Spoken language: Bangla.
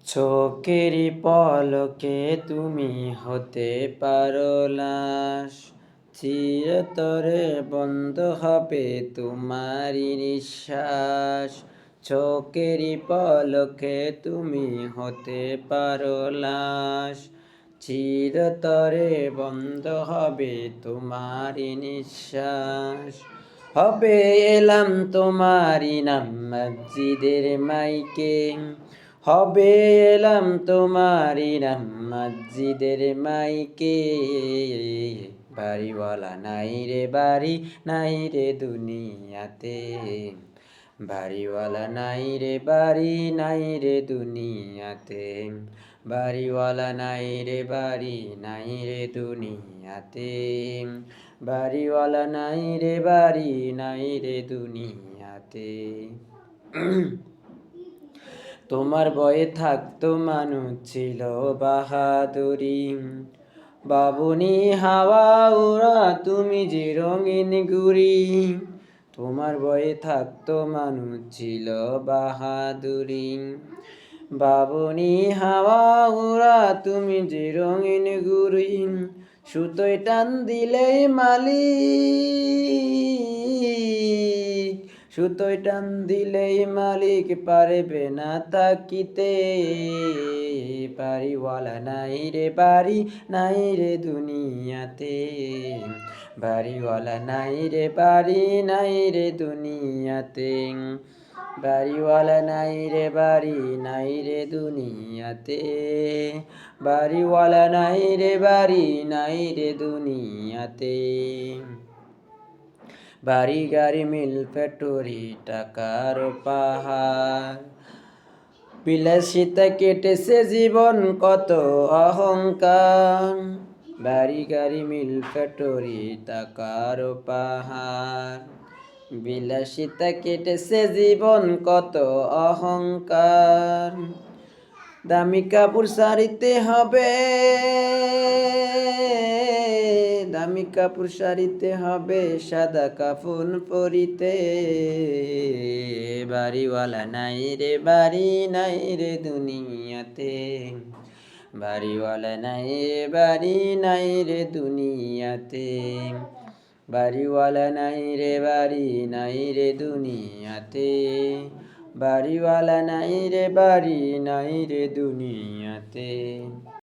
চোখেরই পলকে তুমি হতে পারো লাশ, চিরতরে বন্ধ হবে তোমারই নিঃশ্বাস। চোখেরই পলকে তুমি হতে পারো লাশ, চিরতরে বন্ধ হবে তোমারই নিঃশ্বাস। হবে এলাম তোমারই নাম মসজিদের মাইকে, হবে এলাম তোমারই নাম মসজিদের মাইকে। বাড়িওয়ালা নাই রে বাড়ি, নাই রে দুনিয়াতে। বাড়িওয়ালা নাই রে বাড়ি, নাই রে দুনিয়াতে। বাড়িওয়ালা নাই রে বাড়ি, নাই রে দুনিয়াতে। বাড়িওয়ালা নাই রে বাড়ি, নাই রে দুনিয়াতে। তোমার বয়ে থাকতো মানুষ ছিল বাহাদুরি, বাবুনি হাওয়া ওরা তুমি যে রঙিন গুড়ি। তোমার বয়ে থাকতো মানুষ ছিল বাহাদুরি, বাবুনি হাওয়া ওরা তুমি যে রঙিন গুড়ি। সুতোয় টান দিলেই মালিক, সুতোয় টান দিলেই মালিক পারবে না তাকিতে। বাড়িওয়ালা নাই রে বাড়ি, নাই রে দুনিয়াতে। বাড়িওয়ালা নাই রে বাড়ি, নাই রে দুনিয়াতে। বাড়িওয়ালা নাই রে বাড়ি, নাই রে দুনিয়াতে। বাড়িওয়ালা নাই রে বাড়ি, নাই রে দুনিয়াতে। বাড়ি গাড়ি মিল ফ্যাক্টরি টাকার পাহাড়, বিলাসিতা কেটেছে জীবন কত অহংকার। বাড়ি গাড়ি মিল ফ্যাক্টরি টাকার পাহাড়, বিলাসিতা কেটেছে জীবন কত অহংকার। দামি কাপড় শাড়িতে হবে, দামি কাপড় শাড়িতে হবে সাদা কাফন পরিতে। বাড়িওয়ালা নাই রে বাড়ি, নাই রে দুনিয়াতে। বাড়িওয়ালা নাই রে বাড়ি, নাই রে দুনিয়াতে। বাড়িওয়ালা নাই রে বাড়ি, নাই রে দুনিয়াতে। বাড়িওয়ালা নাই রে বাড়ি, নাই রে দুনিয়াতে।